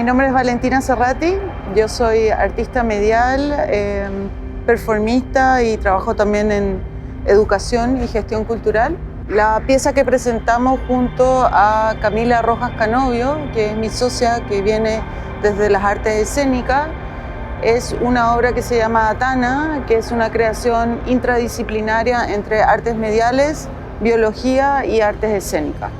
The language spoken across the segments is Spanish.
nombre es Valentina Serrati, yo soy artista medial, performista y trabajo también en educación y gestión cultural. La pieza que presentamos junto a Camila Rojas Canovio, que es mi socia que viene desde las artes escénicas, es una obra que se llama Atana, que es una creación intradisciplinaria entre artes mediales, biología y artes escénicas.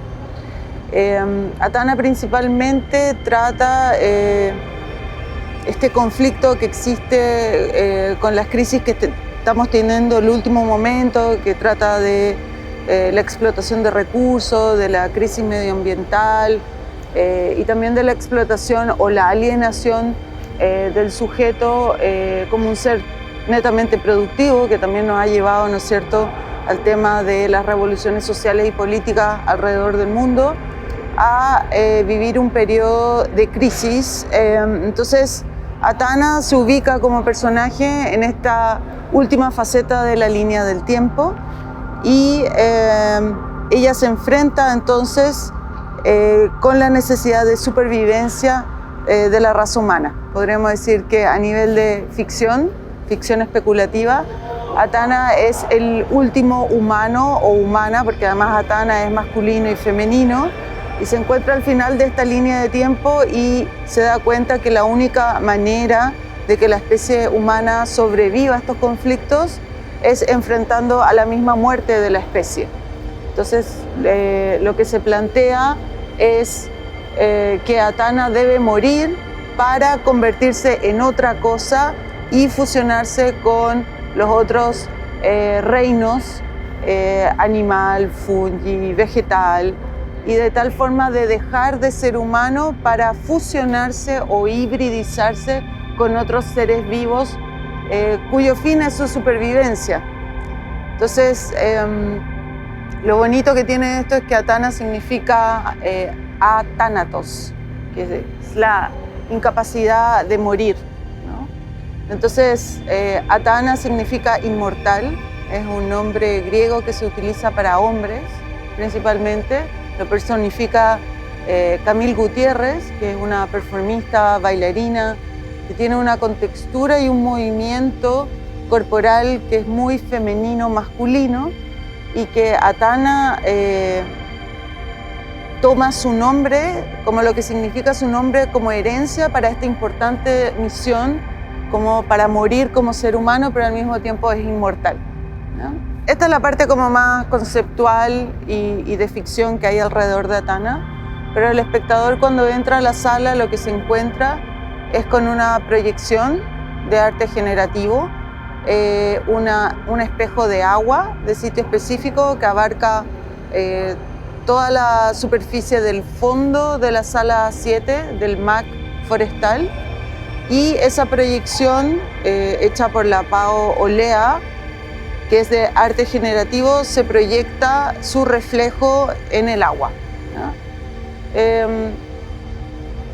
Atana principalmente trata este conflicto que existe con las crisis que estamos teniendo en el último momento, que trata de la explotación de recursos, de la crisis medioambiental y también de la explotación o la alienación del sujeto como un ser netamente productivo, que también nos ha llevado, ¿no es cierto?, al tema de las revoluciones sociales y políticas alrededor del mundo, a vivir un periodo de crisis. Entonces, Atana se ubica como personaje en esta última faceta de la línea del tiempo y ella se enfrenta entonces con la necesidad de supervivencia de la raza humana. Podríamos decir que a nivel de ficción especulativa, Atana es el último humano o humana, porque además Atana es masculino y femenino, y se encuentra al final de esta línea de tiempo y se da cuenta que la única manera de que la especie humana sobreviva a estos conflictos es enfrentando a la misma muerte de la especie. Entonces, lo que se plantea es que Atana debe morir para convertirse en otra cosa y fusionarse con los otros reinos, animal, fungi, vegetal, y de tal forma de dejar de ser humano para fusionarse o hibridizarse con otros seres vivos cuyo fin es su supervivencia. Entonces, lo bonito que tiene esto es que Atana significa atánatos, que es la incapacidad de morir, ¿no? Entonces, Atana significa inmortal, es un nombre griego que se utiliza para hombres principalmente. Lo personifica Camille Gutiérrez, que es una performista, bailarina, que tiene una contextura y un movimiento corporal que es muy femenino, masculino, y que Atana toma su nombre, como lo que significa su nombre, como herencia para esta importante misión, como para morir como ser humano, pero al mismo tiempo es inmortal, ¿no? Esta es la parte como más conceptual y de ficción que hay alrededor de Atana, pero el espectador cuando entra a la sala lo que se encuentra es con una proyección de arte generativo, un espejo de agua de sitio específico que abarca toda la superficie del fondo de la sala 7 del MAC forestal, y esa proyección hecha por la Pao Olea, que es de arte generativo, se proyecta su reflejo en el agua, ¿no?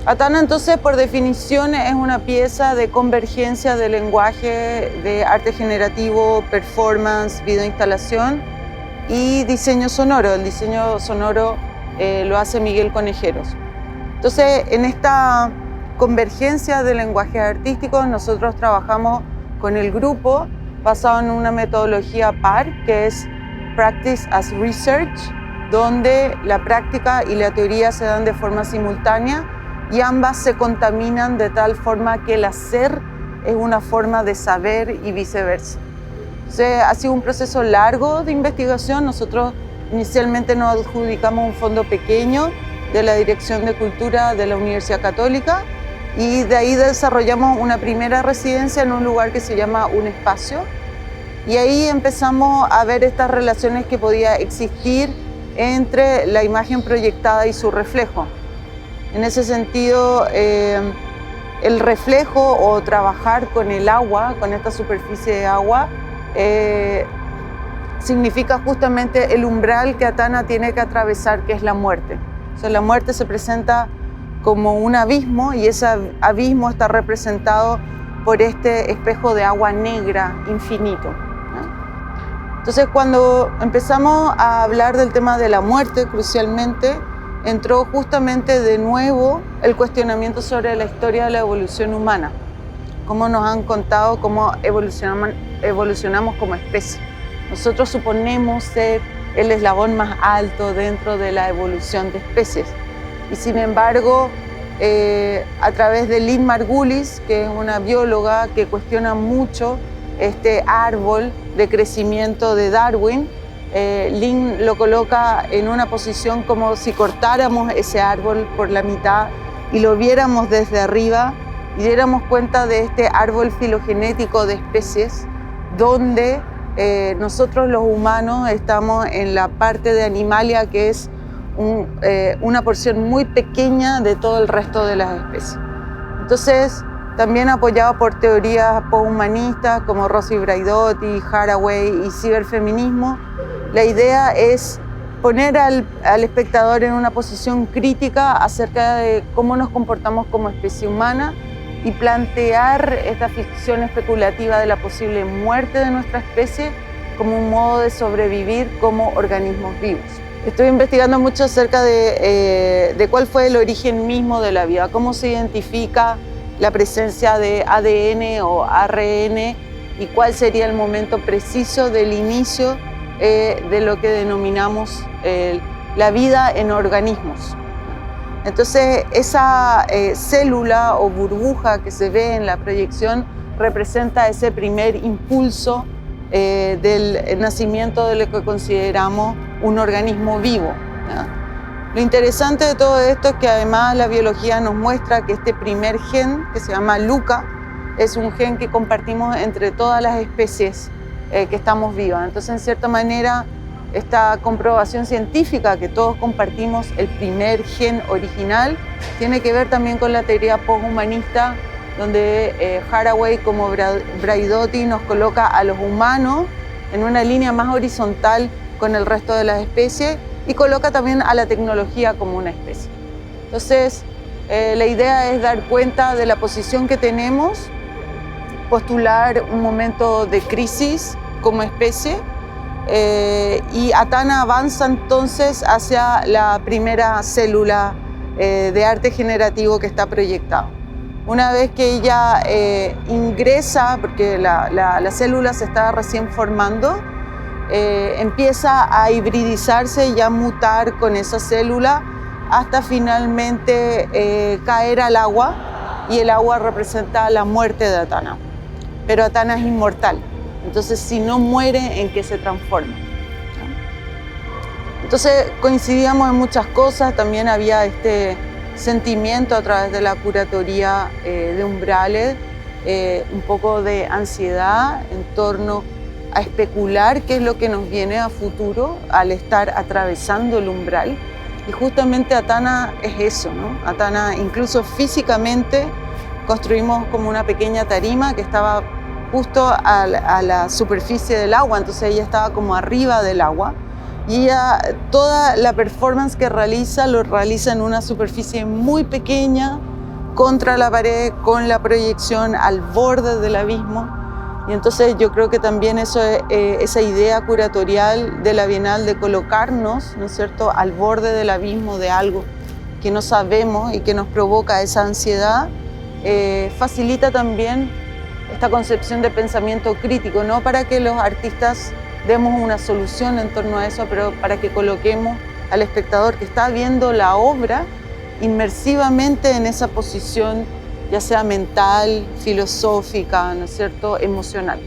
Atana entonces por definición es una pieza de convergencia de lenguaje, de arte generativo, performance, videoinstalación y diseño sonoro. El diseño sonoro lo hace Miguel Conejeros. Entonces, en esta convergencia de lenguajes artísticos nosotros trabajamos con el grupo basado en una metodología PAR, que es Practice as Research, donde la práctica y la teoría se dan de forma simultánea y ambas se contaminan de tal forma que el hacer es una forma de saber y viceversa. Entonces, ha sido un proceso largo de investigación. Nosotros inicialmente nos adjudicamos un fondo pequeño de la Dirección de Cultura de la Universidad Católica y de ahí desarrollamos una primera residencia en un lugar que se llama Un Espacio, y ahí empezamos a ver estas relaciones que podía existir entre la imagen proyectada y su reflejo. En ese sentido, el reflejo o trabajar con el agua, con esta superficie de agua, significa justamente el umbral que Atana tiene que atravesar, que es la muerte. O sea, la muerte se presenta como un abismo y ese abismo está representado por este espejo de agua negra infinito, ¿no? Entonces, cuando empezamos a hablar del tema de la muerte, crucialmente, entró justamente de nuevo el cuestionamiento sobre la historia de la evolución humana, cómo nos han contado cómo evolucionamos como especie. Nosotros suponemos ser el eslabón más alto dentro de la evolución de especies. Y sin embargo, a través de Lynn Margulis, que es una bióloga que cuestiona mucho este árbol de crecimiento de Darwin, Lynn lo coloca en una posición como si cortáramos ese árbol por la mitad y lo viéramos desde arriba y diéramos cuenta de este árbol filogenético de especies donde nosotros los humanos estamos en la parte de Animalia, que es una porción muy pequeña de todo el resto de las especies. Entonces, también apoyado por teorías posthumanistas como Rossi Braidotti, Haraway y ciberfeminismo, la idea es poner al espectador en una posición crítica acerca de cómo nos comportamos como especie humana y plantear esta ficción especulativa de la posible muerte de nuestra especie como un modo de sobrevivir como organismos vivos. Estoy investigando mucho acerca de cuál fue el origen mismo de la vida, cómo se identifica la presencia de ADN o ARN y cuál sería el momento preciso del inicio de lo que denominamos la vida en organismos. Entonces, esa célula o burbuja que se ve en la proyección representa ese primer impulso del nacimiento de lo que consideramos un organismo vivo, ¿ya? Lo interesante de todo esto es que además la biología nos muestra que este primer gen, que se llama LUCA, es un gen que compartimos entre todas las especies que estamos vivas. Entonces, en cierta manera, esta comprobación científica que todos compartimos el primer gen original tiene que ver también con la teoría posthumanista, donde Haraway como Braidotti nos coloca a los humanos en una línea más horizontal con el resto de las especies y coloca también a la tecnología como una especie. Entonces, la idea es dar cuenta de la posición que tenemos, postular un momento de crisis como especie, y Atana avanza entonces hacia la primera célula de arte generativo que está proyectado. Una vez que ella ingresa, porque la célula se está recién formando, empieza a hibridizarse y a mutar con esa célula hasta finalmente caer al agua, y el agua representa la muerte de Atana. Pero Atana es inmortal, entonces si no muere, ¿en qué se transforma? Entonces coincidíamos en muchas cosas, también había este sentimiento a través de la curatoría de umbrales, un poco de ansiedad en torno a especular qué es lo que nos viene a futuro al estar atravesando el umbral. Y justamente Atana es eso, ¿no? Atana, incluso físicamente, construimos como una pequeña tarima que estaba justo a la superficie del agua, entonces ella estaba como arriba del agua. Y ella, toda la performance que realiza, lo realiza en una superficie muy pequeña, contra la pared, con la proyección al borde del abismo. Y entonces yo creo que también eso es, esa idea curatorial de la Bienal de colocarnos, ¿no es cierto?, al borde del abismo de algo que no sabemos y que nos provoca esa ansiedad, facilita también esta concepción de pensamiento crítico, no para que los artistas demos una solución en torno a eso, pero para que coloquemos al espectador que está viendo la obra inmersivamente en esa posición, ya sea mental, filosófica, ¿no es cierto?, emocional.